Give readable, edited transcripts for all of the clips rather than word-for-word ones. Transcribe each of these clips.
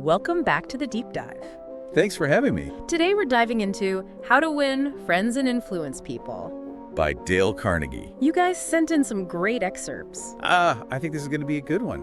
Welcome back to the Deep Dive. Thanks for having me. Today we're diving into How to Win Friends and Influence People. By Dale Carnegie. You guys sent in some great excerpts. I think this is going to be a good one.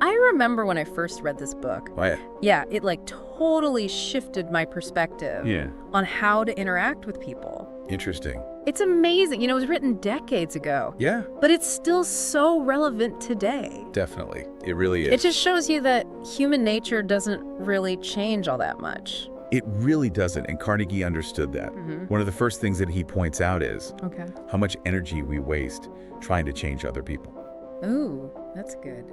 I remember when I first read this book. Why? Yeah, it totally shifted my perspective on how to interact with people. Interesting. It's amazing. It was written decades ago. Yeah. But it's still so relevant today. Definitely. It really is. It just shows you that human nature doesn't really change all that much. It really doesn't, and Carnegie understood that. One of the first things that he points out is how much energy we waste trying to change other people. Ooh, that's good.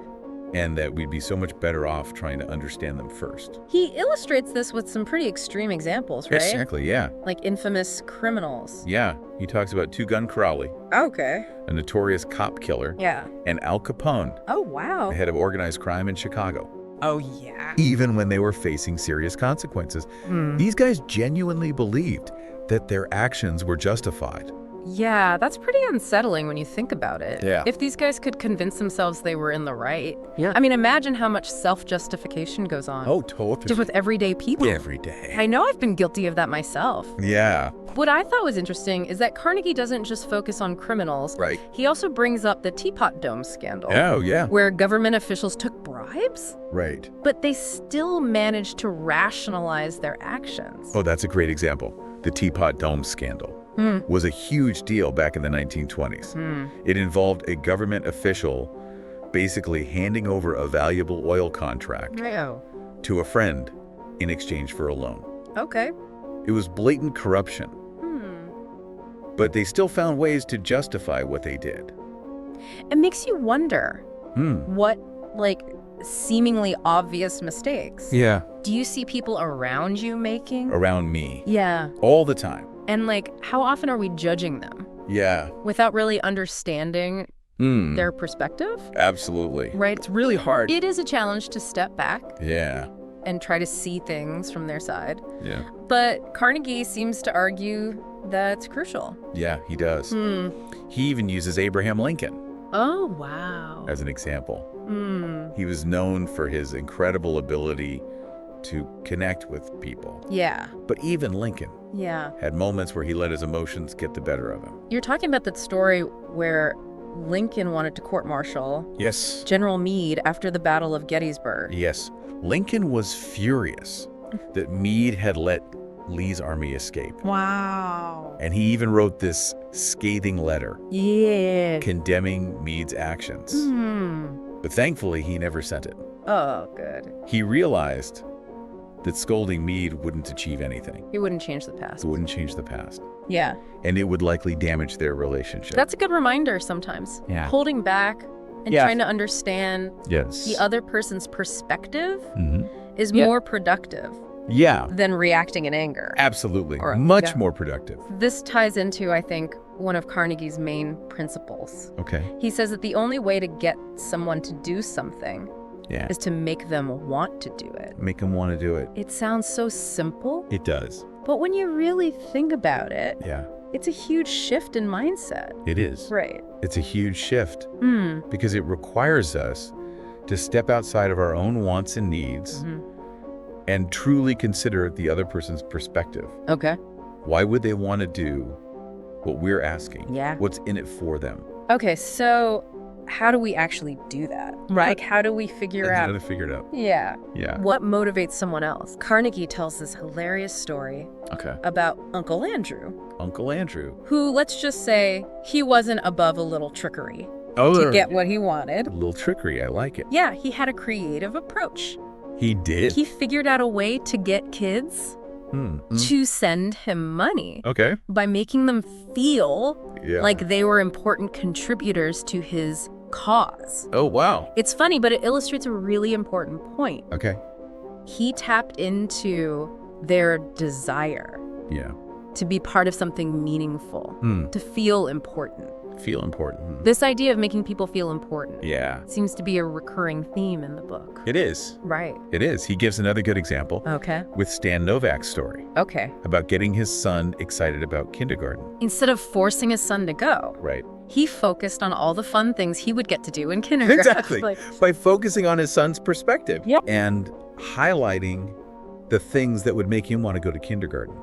And that we'd be so much better off trying to understand them first. He illustrates this with some pretty extreme examples, right? Exactly, yeah. Like infamous criminals. Yeah, he talks about Two Gun Crowley, Okay. a notorious cop killer, Yeah. and Al Capone, Oh, wow. the head of organized crime in Chicago. Oh, yeah. Even when they were facing serious consequences. These guys genuinely believed that their actions were justified. Yeah, that's pretty unsettling when you think about it. Yeah. If these guys could convince themselves they were in the right. Yeah. I mean, imagine how much self-justification goes on. Oh, totally. Just with everyday people. Every day. I know I've been guilty of that myself. Yeah. What I thought was interesting is that Carnegie doesn't just focus on criminals. Right. He also brings up the Teapot Dome scandal. Oh, yeah. Where government officials took bribes, Right. but they still managed to rationalize their actions. Oh, that's a great example. The Teapot Dome scandal was a huge deal back in the 1920s. It involved a government official basically handing over a valuable oil contract Oh, to a friend in exchange for a loan. okay. It was blatant corruption, but they still found ways to justify what they did. It makes you wonder what, seemingly obvious mistakes Yeah. do you see people around you making? Around me. Yeah. All the time. And, how often are we judging them Yeah. without really understanding their perspective? Absolutely. Right? It's really hard. It is a challenge to step back Yeah. and try to see things from their side. Yeah. But Carnegie seems to argue that it's crucial. Yeah, he does. He even uses Abraham Lincoln Oh, wow. as an example. He was known for his incredible ability to connect with people. Yeah. But even Lincoln Yeah. had moments where he let his emotions get the better of him. You're talking about that story where Lincoln wanted to court-martial Yes. General Meade after the Battle of Gettysburg. Yes. Lincoln was furious that Meade had let Lee's army escape. Wow. And he even wrote this scathing letter Yeah. condemning Meade's actions. But thankfully, he never sent it. Oh, good. He realized that scolding Meade wouldn't achieve anything. It wouldn't change the past. It wouldn't change the past. Yeah. And it would likely damage their relationship. That's a good reminder sometimes. Yeah. Holding back and Yeah. trying to understand Yes. the other person's perspective Mhm. is Yeah. more productive Yeah, than reacting in anger. absolutely. Or- Much yeah. more productive. This ties into, I think, one of Carnegie's main principles. Okay. He says that the only way to get someone to do something Yeah. is to make them want to do it. Make them want to do it. It sounds so simple, It does. but when you really think about it, Yeah, it's a huge shift in mindset. it is. Right. It's a huge shift because it requires us to step outside of our own wants and needs and truly consider the other person's perspective. Okay. Why would they want to do what we're asking? Yeah. What's in it for them? Okay, so how do we actually do that? Right. How do we figure How out? to figure it out. Yeah. Yeah. What motivates someone else? Carnegie tells this hilarious story Okay. about Uncle Andrew, Uncle Andrew. who, let's just say, he wasn't above a little trickery Oh, to get what he wanted. a little trickery. I like it. Yeah, he had a creative approach. He did. He figured out a way to get kids to send him money Okay. by making them feel Yeah. like they were important contributors to his cause. Oh, wow. It's funny, but it illustrates a really important point. Okay. He tapped into their desire Yeah. to be part of something meaningful, to feel important. Feel important. This idea of making people feel important Yeah. seems to be a recurring theme in the book. It is. Right. It is. He gives another good example Okay. with Stan Novak's story Okay. about getting his son excited about kindergarten. Instead of forcing his son to go, Right. he focused on all the fun things he would get to do in kindergarten. Exactly. Like, By focusing on his son's perspective. Yep. And highlighting the things that would make him want to go to kindergarten.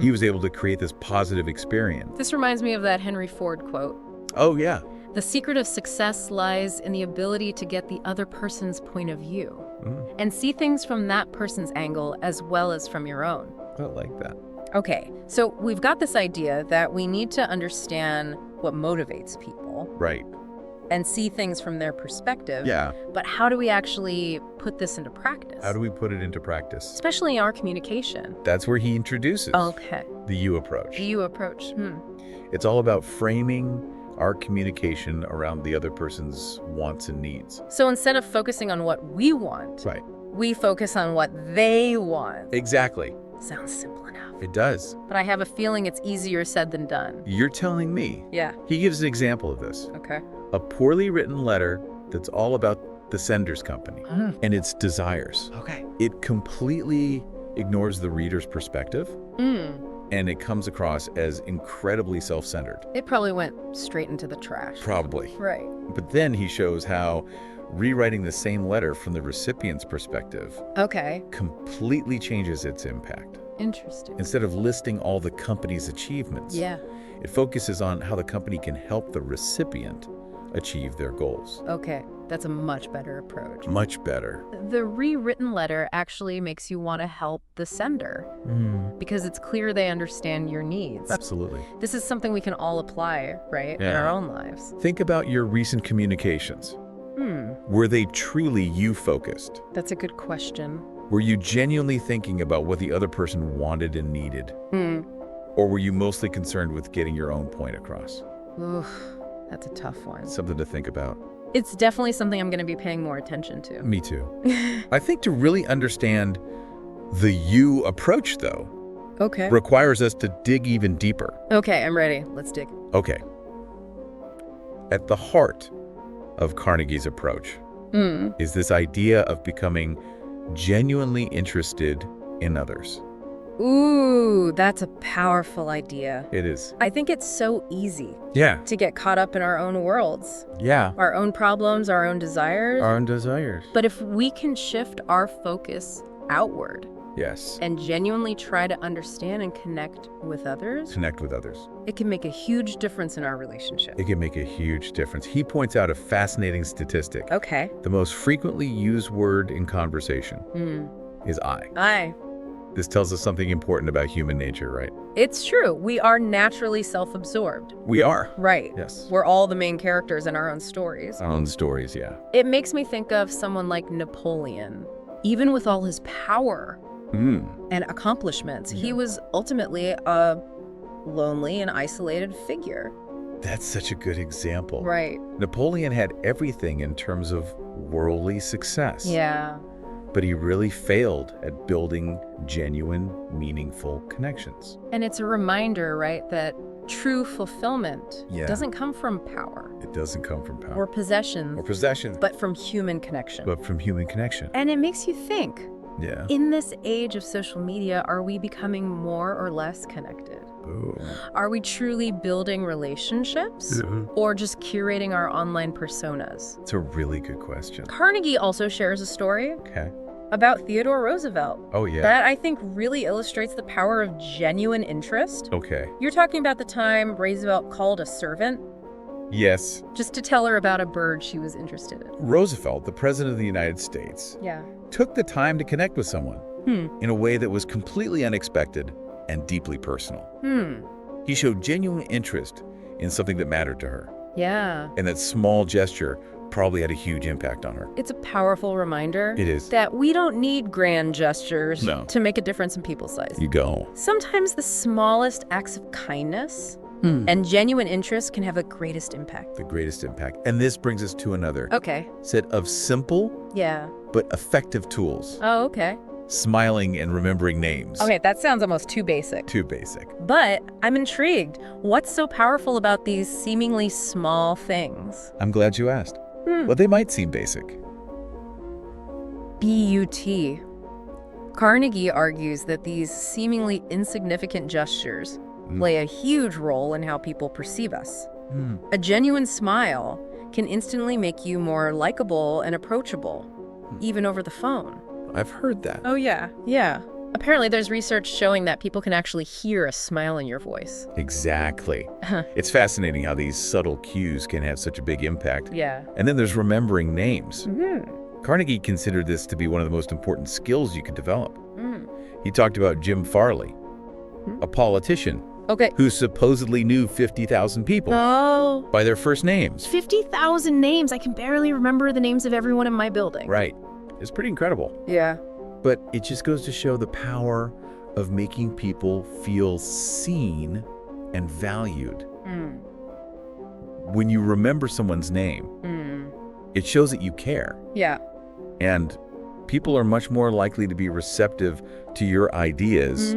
He was able to create this positive experience. This reminds me of that Henry Ford quote. Oh, yeah. The secret of success lies in the ability to get the other person's point of view and see things from that person's angle as well as from your own. I like that. Okay, so we've got this idea that we need to understand what motivates people Right. and see things from their perspective. Yeah. But how do we actually put this into practice? How do we put it into practice? Especially in our communication. That's where he introduces Okay. the you approach. The you approach. It's all about framing our communication around the other person's wants and needs. So instead of focusing on what we want, Right. we focus on what they want. Exactly. Sounds simple enough. It does. But I have a feeling it's easier said than done. You're telling me. Yeah. He gives an example of this. Okay. A poorly written letter that's all about the sender's company and its desires. Okay. It completely ignores the reader's perspective, and it comes across as incredibly self-centered. It probably went straight into the trash. Probably. Right. But then he shows how rewriting the same letter from the recipient's perspective Okay. completely changes its impact. Interesting. Instead of listing all the company's achievements, Yeah. it focuses on how the company can help the recipient achieve their goals. Okay. That's a much better approach. Much better. The rewritten letter actually makes you want to help the sender because it's clear they understand your needs. Absolutely. This is something we can all apply, right, in Yeah. our own lives. Think about your recent communications. Were they truly you-focused? That's a good question. Were you genuinely thinking about what the other person wanted and needed? Or were you mostly concerned with getting your own point across? Oof, that's a tough one. Something to think about. It's definitely something I'm going to be paying more attention to. Me too. I think to really understand the you approach, though, Okay. requires us to dig even deeper. Okay, I'm ready. Let's dig. Okay. At the heart of Carnegie's approach is this idea of becoming genuinely interested in others. Ooh, that's a powerful idea. It is. I think it's so easy Yeah. to get caught up in our own worlds, Yeah. our own problems, our own desires. Our own desires. But if we can shift our focus outward Yes. and genuinely try to understand and connect with others, Connect with others. it can make a huge difference in our relationship. It can make a huge difference. He points out a fascinating statistic. Okay. The most frequently used word in conversation is I. Aye. This tells us something important about human nature, right? It's true. We are naturally self-absorbed. We are. Right. Yes. We're all the main characters in our own stories. Our own stories, yeah. It makes me think of someone like Napoleon. Even with all his power and accomplishments, he was ultimately a lonely and isolated figure. That's such a good example. Right. Napoleon had everything in terms of worldly success. Yeah. But he really failed at building genuine, meaningful connections. And it's a reminder, right, that true fulfillment doesn't come from power It doesn't come from power. or possessions, possessions, but from human connection. but from human connection. And it makes you think, Yeah. in this age of social media, are we becoming more or less connected? Boom. Are we truly building relationships or just curating our online personas? It's a really good question. Carnegie also shares a story Okay. about Theodore Roosevelt Oh, yeah. that I think really illustrates the power of genuine interest. Okay. You're talking about the time Roosevelt called a servant Yes. just to tell her about a bird she was interested in. Roosevelt, the president of the United States, Yeah. took the time to connect with someone in a way that was completely unexpected and deeply personal. He showed genuine interest in something that mattered to her, Yeah. and that small gesture probably had a huge impact on her. It's a powerful reminder It is. that we don't need grand gestures No. to make a difference in people's lives. You go. Sometimes the smallest acts of kindness and genuine interest can have the greatest impact. The greatest impact. And this brings us to another Okay. set of simple Yeah. but effective tools. Oh, okay. Smiling and remembering names. Okay, that sounds almost too basic. Too basic. But I'm intrigued. What's so powerful about these seemingly small things? I'm glad you asked. Well, they might seem basic. BUT. Carnegie argues that these seemingly insignificant gestures play a huge role in how people perceive us. A genuine smile can instantly make you more likable and approachable, even over the phone. I've heard that. Oh, yeah. Yeah. Apparently, there's research showing that people can actually hear a smile in your voice. Exactly. It's fascinating how these subtle cues can have such a big impact. Yeah. And then there's remembering names. Mm-hmm. Carnegie considered this to be one of the most important skills you could develop. He talked about Jim Farley, a politician who supposedly knew 50,000 people by their first names. 50,000 names. I can barely remember the names of everyone in my building. Right. It's pretty incredible. Yeah. But it just goes to show the power of making people feel seen and valued. When you remember someone's name, it shows that you care. Yeah. And people are much more likely to be receptive to your ideas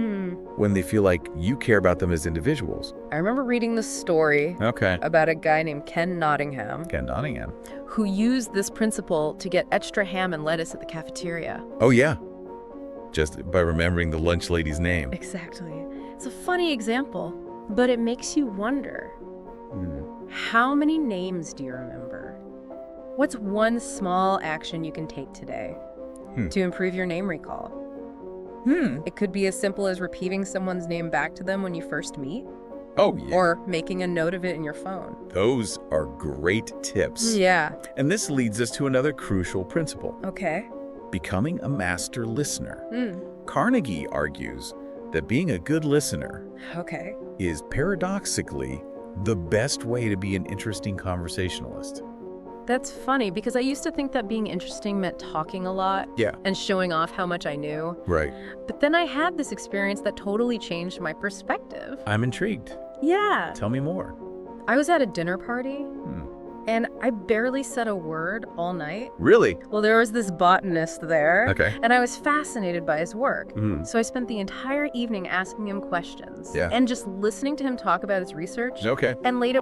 when they feel like you care about them as individuals. I remember reading the story about a guy named Ken Nottingham. Ken Nottingham. Who used this principle to get extra ham and lettuce at the cafeteria. Oh, yeah. Just by remembering the lunch lady's name. Exactly. It's a funny example, but it makes you wonder, how many names do you remember? What's one small action you can take today to improve your name recall? It could be as simple as repeating someone's name back to them when you first meet. Oh, yeah. Or making a note of it in your phone. Those are great tips. Yeah. And this leads us to another crucial principle. Okay. Becoming a master listener. Carnegie argues that being a good listener is paradoxically the best way to be an interesting conversationalist. That's funny, because I used to think that being interesting meant talking a lot and showing off how much I knew. Right. But then I had this experience that totally changed my perspective. I'm intrigued. Yeah. Tell me more. I was at a dinner party, and I barely said a word all night. Really? Well, there was this botanist there, Okay. and I was fascinated by his work. So I spent the entire evening asking him questions and just listening to him talk about his research. Okay. And later...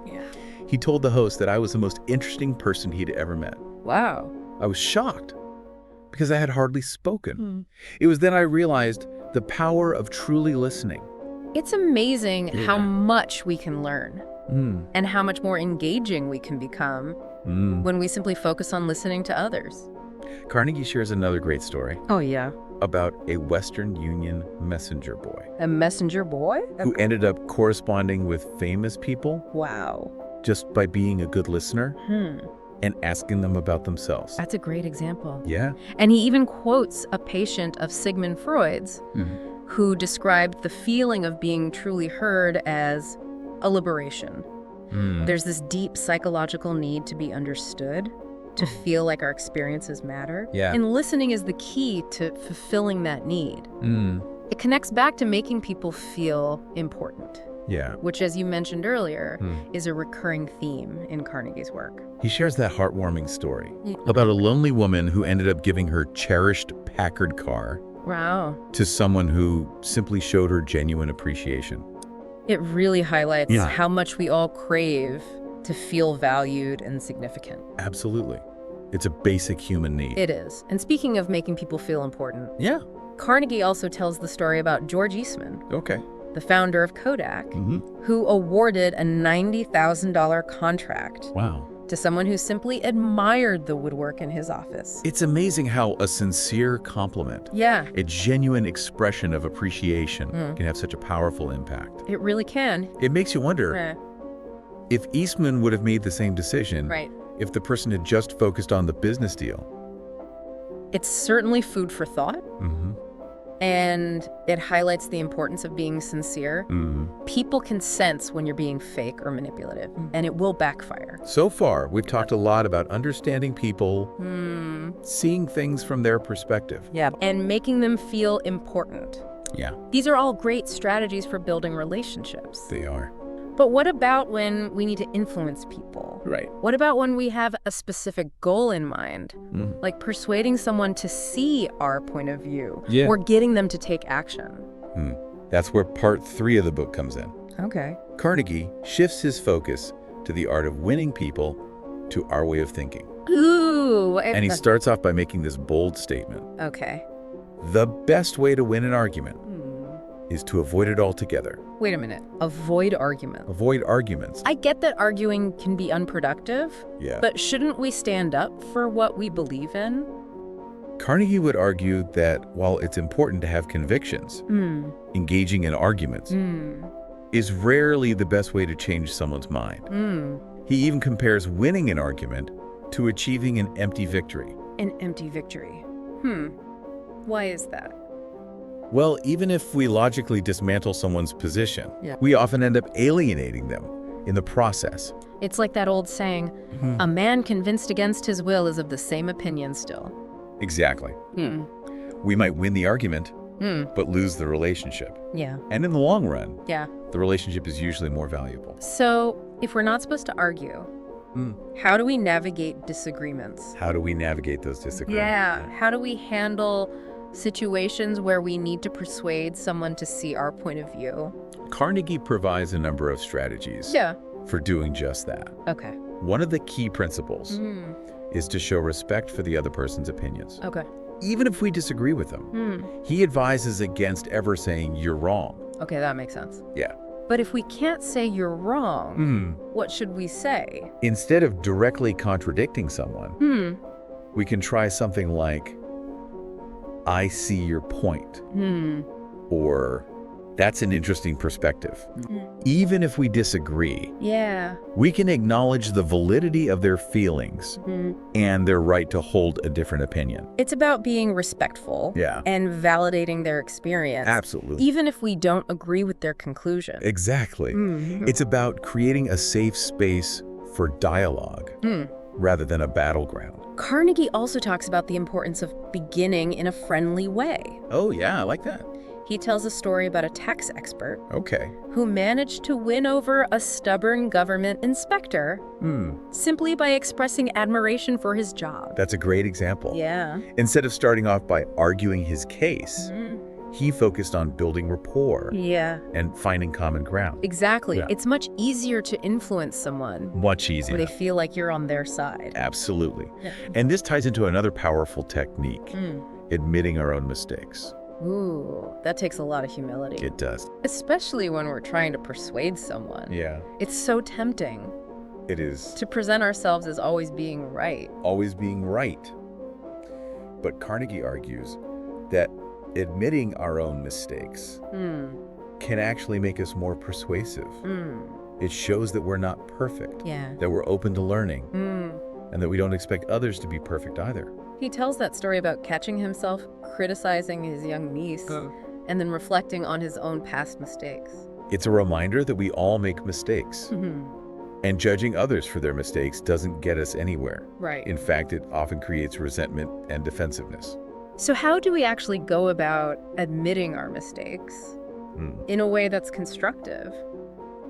He told the host that I was the most interesting person he'd ever met. Wow. I was shocked because I had hardly spoken. It was then I realized the power of truly listening. It's amazing how much we can learn and how much more engaging we can become when we simply focus on listening to others. Carnegie shares another great story. Oh, yeah. About a Western Union messenger boy. A messenger boy? Who ended up corresponding with famous people. Wow. Just by being a good listener and asking them about themselves. That's a great example. Yeah. And he even quotes a patient of Sigmund Freud's who described the feeling of being truly heard as a liberation. There's this deep psychological need to be understood, to feel like our experiences matter. Yeah. And listening is the key to fulfilling that need. It connects back to making people feel important. Yeah. Which, as you mentioned earlier, is a recurring theme in Carnegie's work. He shares that heartwarming story about a lonely woman who ended up giving her cherished Packard car to someone who simply showed her genuine appreciation. It really highlights how much we all crave to feel valued and significant. Absolutely. It's a basic human need. It is. And speaking of making people feel important, Carnegie also tells the story about George Eastman. Okay. The founder of Kodak, who awarded a $90,000 contract to someone who simply admired the woodwork in his office. It's amazing how a sincere compliment, a genuine expression of appreciation can have such a powerful impact. It really can. It makes you wonder if Eastman would have made the same decision if the person had just focused on the business deal. It's certainly food for thought. And it highlights the importance of being sincere. People can sense when you're being fake or manipulative, and it will backfire. So far, we've talked a lot about understanding people, seeing things from their perspective. And making them feel important. These are all great strategies for building relationships. They are. But what about when we need to influence people? Right. What about when we have a specific goal in mind? Like persuading someone to see our point of view or getting them to take action. That's where part 3 of the book comes in. Okay. Carnegie shifts his focus to the art of winning people to our way of thinking. Ooh. And he starts off by making this bold statement. Okay. The best way to win an argument is to avoid it altogether. Wait a minute. Avoid arguments. Avoid arguments. I get that arguing can be unproductive, Yeah. but shouldn't we stand up for what we believe in? Carnegie would argue that while it's important to have convictions, engaging in arguments is rarely the best way to change someone's mind. He even compares winning an argument to achieving an empty victory. An empty victory. Why is that? Well, even if we logically dismantle someone's position, Yeah. we often end up alienating them in the process. It's like that old saying, a man convinced against his will is of the same opinion still. Exactly. We might win the argument, but lose the relationship. Yeah. And in the long run, Yeah. the relationship is usually more valuable. So, if we're not supposed to argue, how do we navigate disagreements? How do we navigate those disagreements? Yeah. How do we handle situations where we need to persuade someone to see our point of view? Carnegie provides a number of strategies Yeah. for doing just that. Okay. One of the key principles is to show respect for the other person's opinions, Okay. even if we disagree with them. He advises against ever saying you're wrong. Okay, that makes sense. Yeah. But if we can't say you're wrong, what should we say? Instead of directly contradicting someone, we can try something like, I see your point, or that's an interesting perspective. Even if we disagree, Yeah. we can acknowledge the validity of their feelings and their right to hold a different opinion. It's about being respectful Yeah. and validating their experience. Absolutely. Even if we don't agree with their conclusion. Exactly. It's about creating a safe space for dialogue rather than a battleground. Carnegie also talks about the importance of beginning in a friendly way. Oh, yeah, I like that. He tells a story about a tax expert Okay. who managed to win over a stubborn government inspector simply by expressing admiration for his job. That's a great example. Yeah. Instead of starting off by arguing his case, he focused on building rapport Yeah. and finding common ground. Exactly. Yeah. It's much easier to influence someone Much when easier. they feel like you're on their side. Absolutely. Yeah. And this ties into another powerful technique, admitting our own mistakes. Ooh, that takes a lot of humility. It does. Especially when we're trying to persuade someone. Yeah, It's so tempting it is. to present ourselves as always being right. Always being right. But Carnegie argues that admitting our own mistakes can actually make us more persuasive. It shows that we're not perfect, Yeah. that we're open to learning, and that we don't expect others to be perfect either. He tells that story about catching himself criticizing his young niece and then reflecting on his own past mistakes. It's a reminder that we all make mistakes, and judging others for their mistakes doesn't get us anywhere. Right. In fact, it often creates resentment and defensiveness. So how do we actually go about admitting our mistakes in a way that's constructive?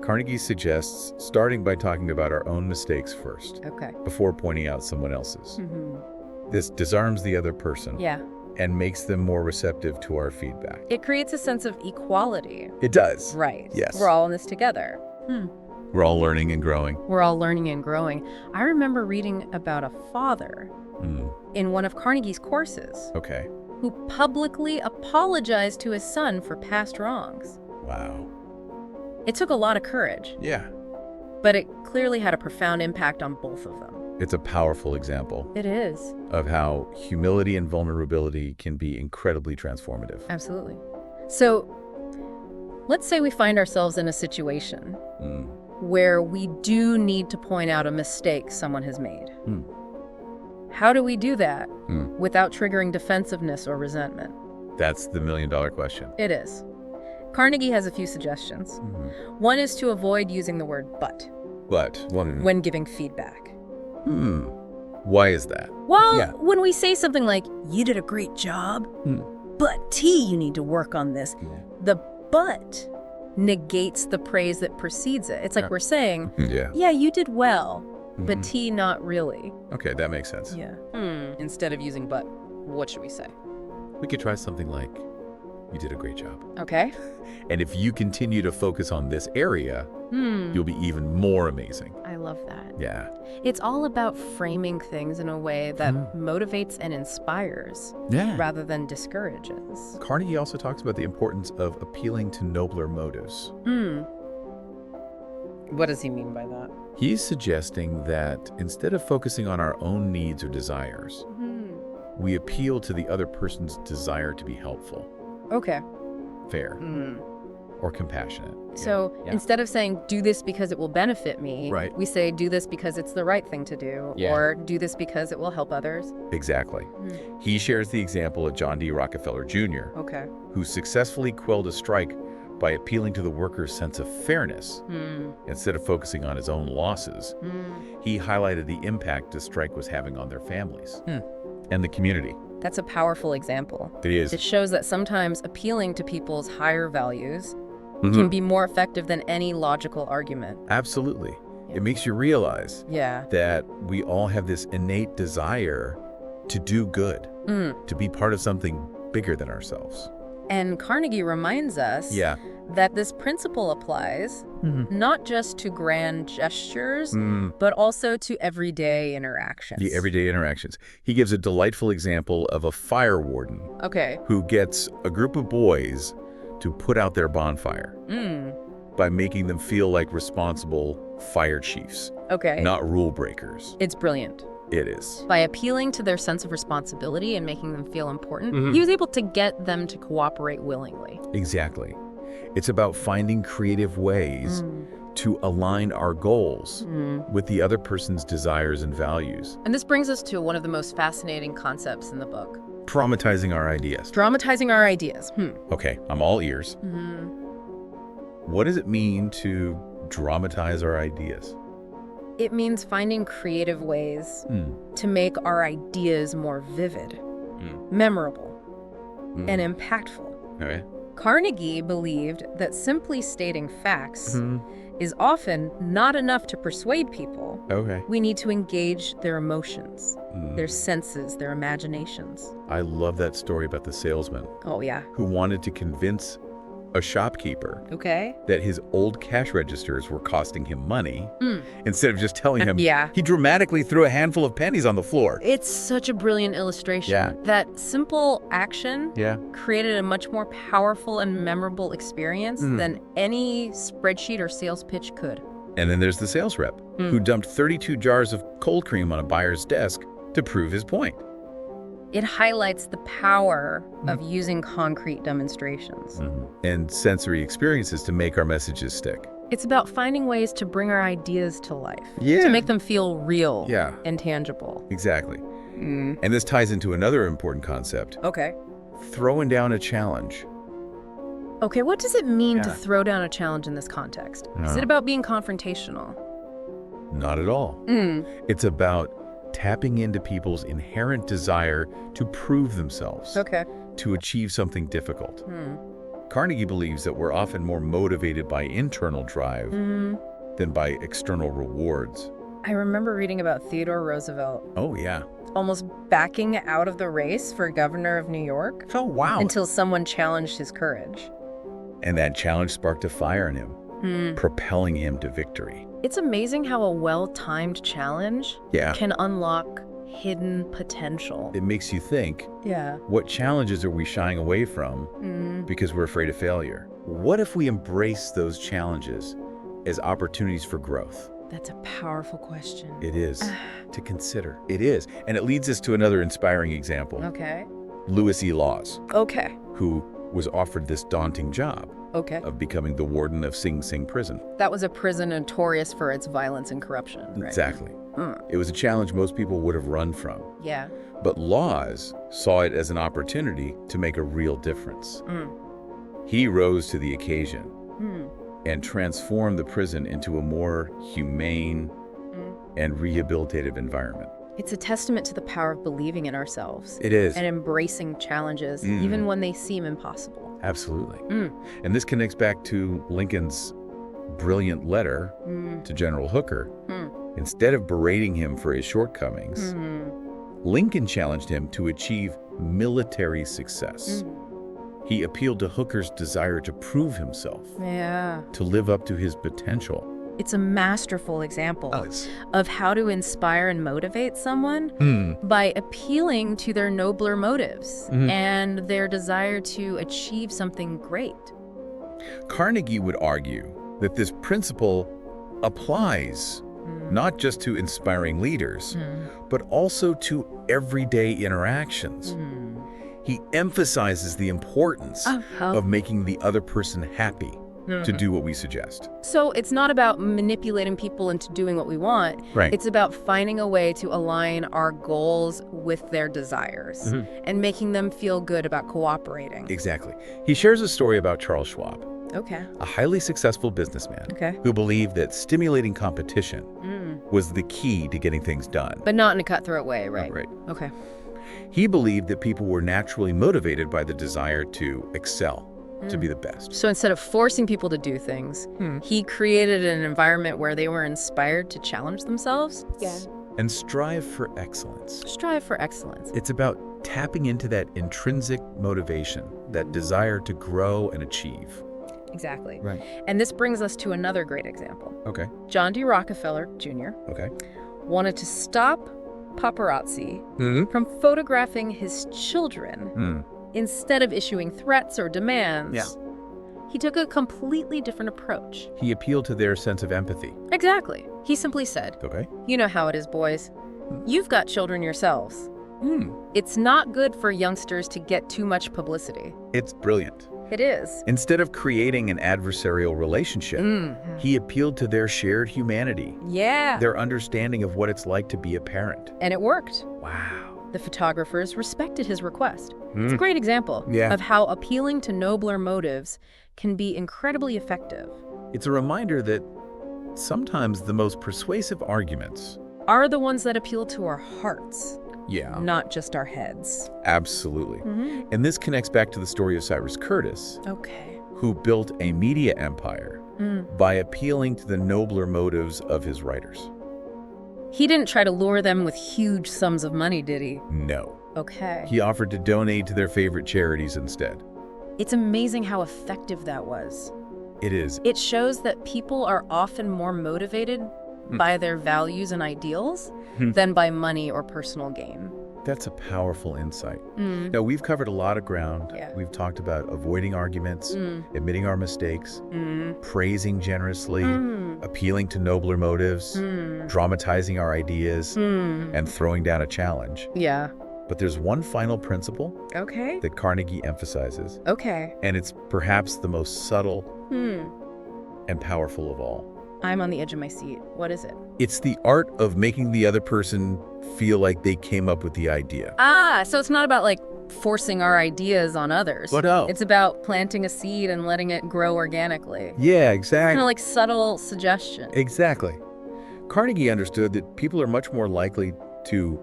Carnegie suggests starting by talking about our own mistakes first, Okay. before pointing out someone else's. This disarms the other person Yeah. and makes them more receptive to our feedback. It creates a sense of equality. It does. Right. Yes. We're all in this together. We're all learning and growing. We're all learning and growing. I remember reading about a father in one of Carnegie's courses Okay. who publicly apologized to his son for past wrongs. Wow. It took a lot of courage, Yeah. but it clearly had a profound impact on both of them. It's a powerful example It is. of how humility and vulnerability can be incredibly transformative. Absolutely. So let's say we find ourselves in a situation where we do need to point out a mistake someone has made. How do we do that without triggering defensiveness or resentment? That's the million-dollar question. It is. Carnegie has a few suggestions. One is to avoid using the word but But when giving feedback. why is that? Well, Yeah. when we say something like, you did a great job, but T, you need to work on this, the but negates the praise that precedes it. It's like we're saying, Yeah. you did well, but T, not really. Okay, that makes sense. Yeah. Instead of using but, what should we say? We could try something like, you did a great job. Okay. And if you continue to focus on this area, you'll be even more amazing. I love that. Yeah. It's all about framing things in a way that motivates and inspires Yeah. rather than discourages. Carnegie also talks about the importance of appealing to nobler motives. What does he mean by that? He's suggesting that instead of focusing on our own needs or desires, we appeal to the other person's desire to be helpful, Okay. fair, or compassionate. So Yeah. instead of saying, do this because it will benefit me, Right. we say, do this because it's the right thing to do, Yeah. or do this because it will help others. Exactly. He shares the example of John D. Rockefeller Jr., Okay. who successfully quelled a strike by appealing to the workers' sense of fairness. Instead of focusing on his own losses, he highlighted the impact the strike was having on their families and the community. That's a powerful example. It is. It shows that sometimes appealing to people's higher values can be more effective than any logical argument. Absolutely. It makes you realize Yeah. that we all have this innate desire to do good, to be part of something bigger than ourselves. And Carnegie reminds us that this principle applies not just to grand gestures, but also to everyday interactions. The everyday interactions. He gives a delightful example of a fire warden who gets a group of boys to put out their bonfire by making them feel like responsible fire chiefs, not rule breakers. It's brilliant. It is. By appealing to their sense of responsibility and making them feel important, he was able to get them to cooperate willingly. Exactly. It's about finding creative ways to align our goals with the other person's desires and values. And this brings us to one of the most fascinating concepts in the book. Dramatizing our ideas. Dramatizing our ideas. Okay, I'm all ears. What does it mean to dramatize our ideas? It means finding creative ways to make our ideas more vivid, memorable, and impactful. Okay. Carnegie believed that simply stating facts is often not enough to persuade people. Okay. We need to engage their emotions, their senses, their imaginations. I love that story about the salesman Oh, yeah. who wanted to convince a shopkeeper Okay. that his old cash registers were costing him money. Instead of just telling him, he dramatically threw a handful of pennies on the floor. It's such a brilliant illustration. Yeah. That simple action created a much more powerful and memorable experience than any spreadsheet or sales pitch could. And then there's the sales rep who dumped 32 jars of cold cream on a buyer's desk to prove his point. It highlights the power of using concrete demonstrations. And sensory experiences to make our messages stick. It's about finding ways to bring our ideas to life, to make them feel real and tangible. Exactly. And this ties into another important concept. Okay. Throwing down a challenge. Okay, what does it mean to throw down a challenge in this context? Is it about being confrontational? Not at all. It's about tapping into people's inherent desire to prove themselves, to achieve something difficult. Carnegie believes that we're often more motivated by internal drive than by external rewards. I remember reading about Theodore Roosevelt Oh, yeah. almost backing out of the race for governor of New York Oh, wow. until someone challenged his courage. And that challenge sparked a fire in him, propelling him to victory. It's amazing how a well-timed challenge Yeah. can unlock hidden potential. It makes you think, Yeah. what challenges are we shying away from because we're afraid of failure? What if we embrace those challenges as opportunities for growth? That's a powerful question. It is to consider. It is. And it leads us to another inspiring example. Okay. Lewis E. Laws, Okay. who was offered this daunting job Okay. of becoming the warden of Sing Sing prison. That was a prison notorious for its violence and corruption, right? Exactly. It was a challenge most people would have run from. Yeah. But Laws saw it as an opportunity to make a real difference. He rose to the occasion and transformed the prison into a more humane and rehabilitative environment. It's a testament to the power of believing in ourselves. It is. And embracing challenges, even when they seem impossible. Absolutely. And this connects back to Lincoln's brilliant letter to General Hooker. Instead of berating him for his shortcomings, Lincoln challenged him to achieve military success. He appealed to Hooker's desire to prove himself, to live up to his potential. It's a masterful example of how to inspire and motivate someone by appealing to their nobler motives and their desire to achieve something great. Carnegie would argue that this principle applies not just to inspiring leaders, but also to everyday interactions. He emphasizes the importance of making the other person happy to do what we suggest. So it's not about manipulating people into doing what we want. Right. It's about finding a way to align our goals with their desires and making them feel good about cooperating. Exactly. He shares a story about Charles Schwab, Okay. a highly successful businessman Okay. who believed that stimulating competition was the key to getting things done. But not in a cutthroat way, right? Right. Okay. He believed that people were naturally motivated by the desire to excel, to be the best. So instead of forcing people to do things, he created an environment where they were inspired to challenge themselves. Yeah. And strive for excellence. Strive for excellence. It's about tapping into that intrinsic motivation, that desire to grow and achieve. Exactly. Right. And this brings us to another great example. Okay. John D. Rockefeller Jr. Okay. wanted to stop paparazzi from photographing his children instead of issuing threats or demands. Yeah. He took a completely different approach. He appealed to their sense of empathy. Exactly. He simply said, Okay. you know how it is, boys. You've got children yourselves. It's not good for youngsters to get too much publicity. It's brilliant. It is. Instead of creating an adversarial relationship, he appealed to their shared humanity, Yeah. their understanding of what it's like to be a parent. And it worked. Wow. The photographers respected his request. It's a great example Yeah. of how appealing to nobler motives can be incredibly effective. It's a reminder that sometimes the most persuasive arguments Are the ones that appeal to our hearts, Yeah. not just our heads. Absolutely. And this connects back to the story of Cyrus Curtis, Okay. who built a media empire by appealing to the nobler motives of his writers. He didn't try to lure them with huge sums of money, did he? No. Okay. He offered to donate to their favorite charities instead. It's amazing how effective that was. It is. It shows that people are often more motivated by their values and ideals than by money or personal gain. That's a powerful insight. Now, we've covered a lot of ground. Yeah. We've talked about avoiding arguments, admitting our mistakes, praising generously, appealing to nobler motives, dramatizing our ideas, and throwing down a challenge. Yeah. But there's one final principle Okay. that Carnegie emphasizes, Okay. and it's perhaps the most subtle and powerful of all. I'm on the edge of my seat. What is it? It's the art of making the other person feel like they came up with the idea. So it's not about like forcing our ideas on others. But no. It's about planting a seed and letting it grow organically. Yeah, Kind exactly. of like subtle suggestion. Exactly. Carnegie understood that people are much more likely to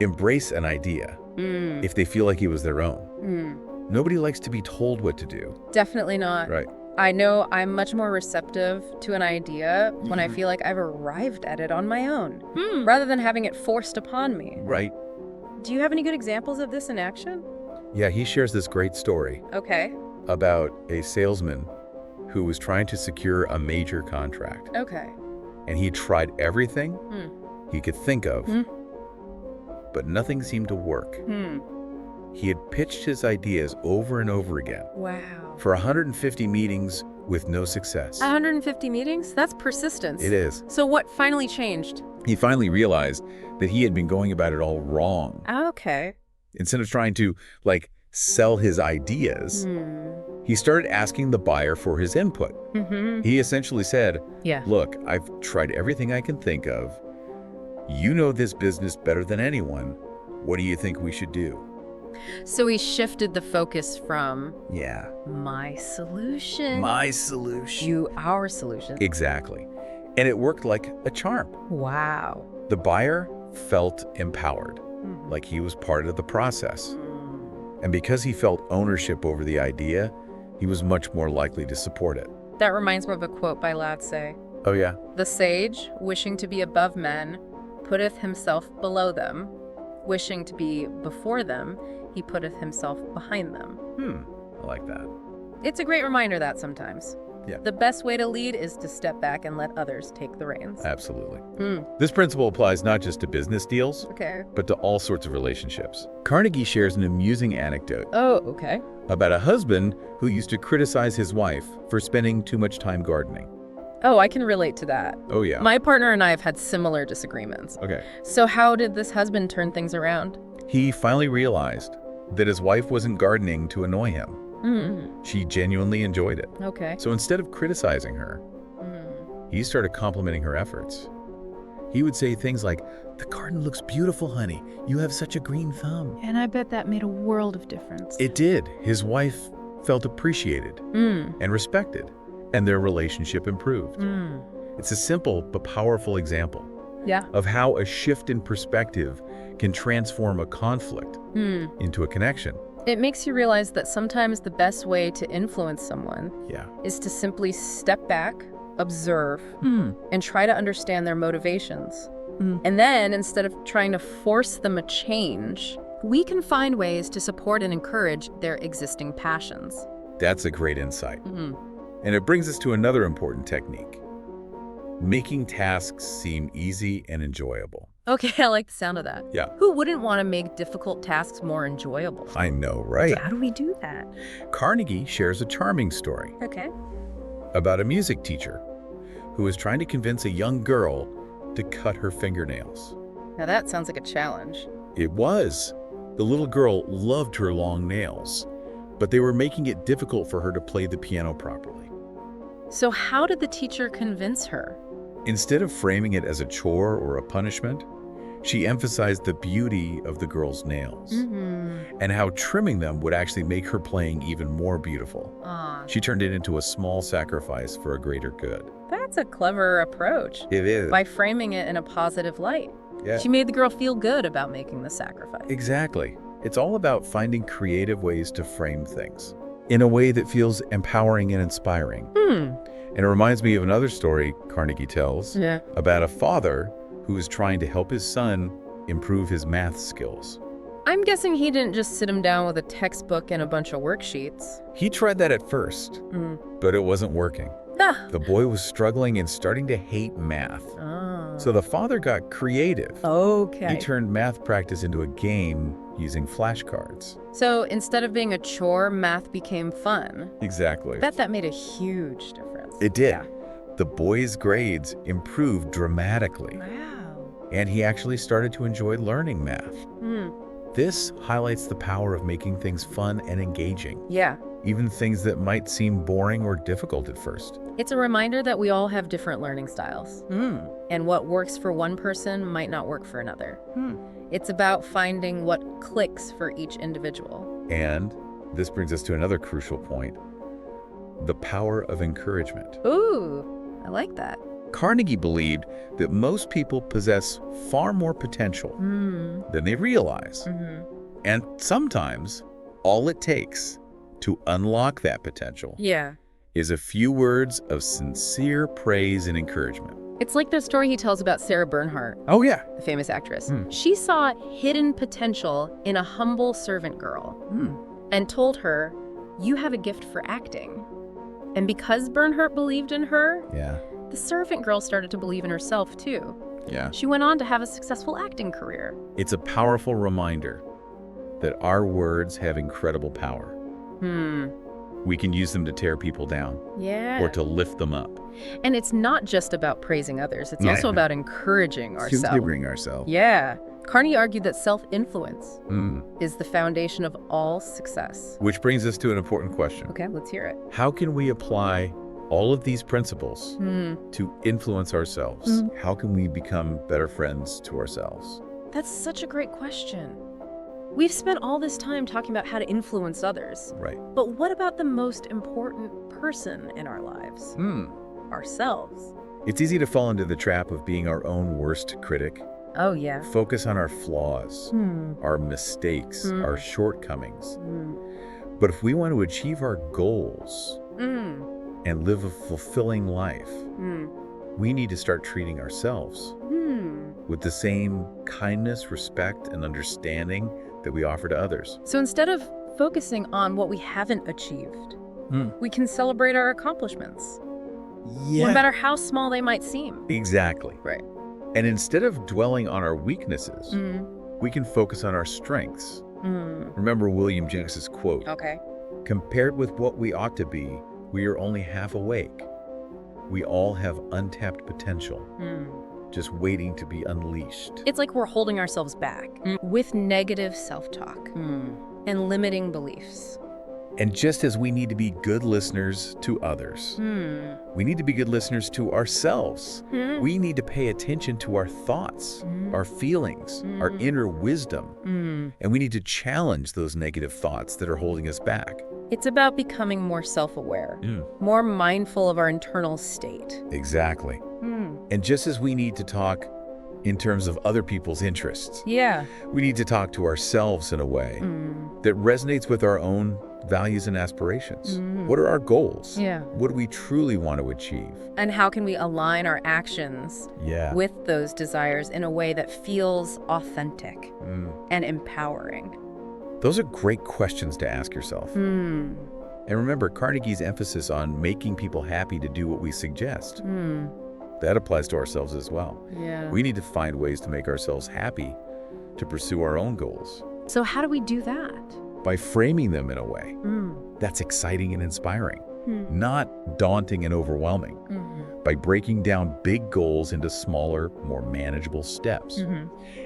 embrace an idea if they feel like it was their own. Nobody likes to be told what to do. Definitely not. Right. I know I'm much more receptive to an idea when I feel like I've arrived at it on my own, rather than having it forced upon me. Right. Do you have any good examples of this in action? Yeah, he shares this great story Okay. about a salesman who was trying to secure a major contract. Okay. And he tried everything he could think of, but nothing seemed to work. He had pitched his ideas over and over again Wow. for 150 meetings with no success. 150 meetings? That's persistence. It is. So what finally changed? He finally realized that he had been going about it all wrong. Okay. Instead of trying to, sell his ideas, he started asking the buyer for his input. He essentially said, Yeah. look, I've tried everything I can think of. You know this business better than anyone. What do you think we should do? So he shifted the focus from Yeah. my solution My solution. to our solution. Exactly. And it worked like a charm. Wow. The buyer felt empowered, like he was part of the process. And because he felt ownership over the idea, he was much more likely to support it. That reminds me of a quote by Lao Tse. Oh, yeah? The sage, wishing to be above men, putteth himself below them. Wishing to be before them, he putteth himself behind them. I like that. It's a great reminder that sometimes. Yeah. The best way to lead is to step back and let others take the reins. Absolutely. This principle applies not just to business deals, Okay. but to all sorts of relationships. Carnegie shares an amusing anecdote Oh, okay. about a husband who used to criticize his wife for spending too much time gardening. Oh, I can relate to that. Oh, yeah. My partner and I have had similar disagreements. Okay. So how did this husband turn things around? He finally realized that his wife wasn't gardening to annoy him. She genuinely enjoyed it. Okay. So instead of criticizing her, he started complimenting her efforts. He would say things like, "The garden looks beautiful, honey. You have such a green thumb." And I bet that made a world of difference. It did. His wife felt appreciated and respected, and their relationship improved. It's a simple but powerful example of how a shift in perspective can transform a conflict into a connection. It makes you realize that sometimes the best way to influence someone is to simply step back, observe, and try to understand their motivations. And then, instead of trying to force them a change, we can find ways to support and encourage their existing passions. That's a great insight. And it brings us to another important technique: making tasks seem easy and enjoyable. Okay, I like the sound of that. Yeah. Who wouldn't want to make difficult tasks more enjoyable? I know, right? How do we do that? Carnegie shares a charming story Okay. about a music teacher who was trying to convince a young girl to cut her fingernails. Now that sounds like a challenge. It was. The little girl loved her long nails, but they were making it difficult for her to play the piano properly. So how did the teacher convince her? Instead of framing it as a chore or a punishment, she emphasized the beauty of the girl's nails and how trimming them would actually make her playing even more beautiful. She turned it into a small sacrifice for a greater good. That's a clever approach. It is. By framing it in a positive light. Yeah. She made the girl feel good about making the sacrifice. Exactly. It's all about finding creative ways to frame things in a way that feels empowering and inspiring. And it reminds me of another story Carnegie tells about a father who is trying to help his son improve his math skills. I'm guessing he didn't just sit him down with a textbook and a bunch of worksheets. He tried that at first, but it wasn't working. The boy was struggling and starting to hate math. So the father got creative. Okay. He turned math practice into a game using flashcards. So instead of being a chore, math became fun. Exactly. I bet that made a huge difference. It did. Yeah. The boy's grades improved dramatically, Wow. and he actually started to enjoy learning math. This highlights the power of making things fun and engaging, Yeah. even things that might seem boring or difficult at first. It's a reminder that we all have different learning styles. And what works for one person might not work for another. It's about finding what clicks for each individual. And this brings us to another crucial point: the power of encouragement. Ooh, I like that. Carnegie believed that most people possess far more potential than they realize. And sometimes all it takes to unlock that potential is a few words of sincere praise and encouragement. It's like the story he tells about Sarah Bernhardt, Oh, yeah. the famous actress. She saw hidden potential in a humble servant girl and told her, "You have a gift for acting." And because Bernhardt believed in her, the servant girl started to believe in herself too. Yeah. She went on to have a successful acting career. It's a powerful reminder that our words have incredible power. We can use them to tear people down Yeah. or to lift them up. And it's not just about praising others. It's Yeah. also about encouraging ourselves. Considering ourselves. Yeah. Carnegie argued that self-influence is the foundation of all success. Which brings us to an important question. Okay, let's hear it. How can we apply all of these principles to influence ourselves? How can we become better friends to ourselves? That's such a great question. We've spent all this time talking about how to influence others. Right. But what about the most important person in our lives? Ourselves. It's easy to fall into the trap of being our own worst critic. Oh, yeah. Focus on our flaws, our mistakes, our shortcomings. But if we want to achieve our goals and live a fulfilling life, we need to start treating ourselves with the same kindness, respect, and understanding that we offer to others. So instead of focusing on what we haven't achieved, we can celebrate our accomplishments, no matter how small they might seem. Exactly. Right. And instead of dwelling on our weaknesses, we can focus on our strengths. Remember William Jackson's quote, Okay. "Compared with what we ought to be, we are only half awake." We all have untapped potential, just waiting to be unleashed. It's like we're holding ourselves back with negative self-talk and limiting beliefs. And just as we need to be good listeners to others, we need to be good listeners to ourselves. We need to pay attention to our thoughts, our feelings, our inner wisdom. And we need to challenge those negative thoughts that are holding us back. It's about becoming more self-aware, more mindful of our internal state. Exactly. And just as we need to talk in terms of other people's interests, we need to talk to ourselves in a way that resonates with our own values and aspirations. What are our goals? What do we truly want to achieve? And how can we align our actions with those desires in a way that feels authentic and empowering? Those are great questions to ask yourself. And remember, Carnegie's emphasis on making people happy to do what we suggest, that applies to ourselves as well. We need to find ways to make ourselves happy to pursue our own goals. So how do we do that? By framing them in a way that's exciting and inspiring, not daunting and overwhelming. By breaking down big goals into smaller, more manageable steps.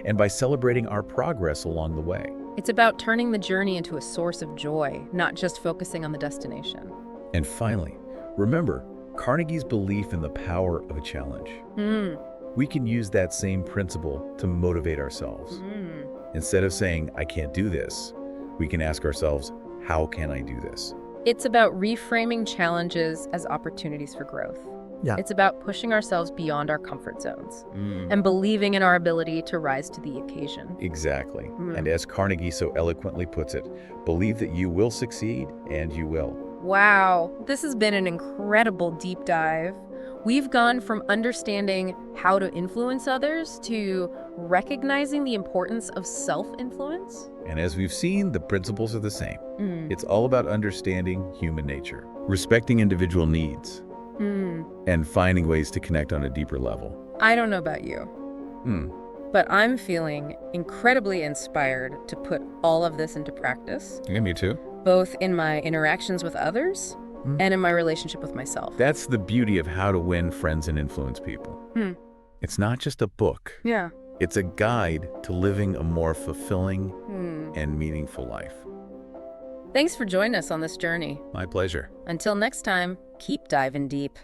And by celebrating our progress along the way. It's about turning the journey into a source of joy, not just focusing on the destination. And finally, remember Carnegie's belief in the power of a challenge. We can use that same principle to motivate ourselves. Instead of saying, I can't do this, we can ask ourselves, how can I do this? It's about reframing challenges as opportunities for growth. It's about pushing ourselves beyond our comfort zones and believing in our ability to rise to the occasion. Exactly. And as Carnegie so eloquently puts it, believe that you will succeed and you will. Wow, this has been an incredible deep dive. We've gone from understanding how to influence others to recognizing the importance of self-influence. And as we've seen, the principles are the same. It's all about understanding human nature, respecting individual needs, and finding ways to connect on a deeper level. I don't know about you, but I'm feeling incredibly inspired to put all of this into practice. Yeah, me too. Both in my interactions with others and in my relationship with myself. That's the beauty of how to win friends and influence people. It's not just a book. It's a guide to living a more fulfilling and meaningful life. Thanks for joining us on this journey. My pleasure. Until next time, keep diving deep.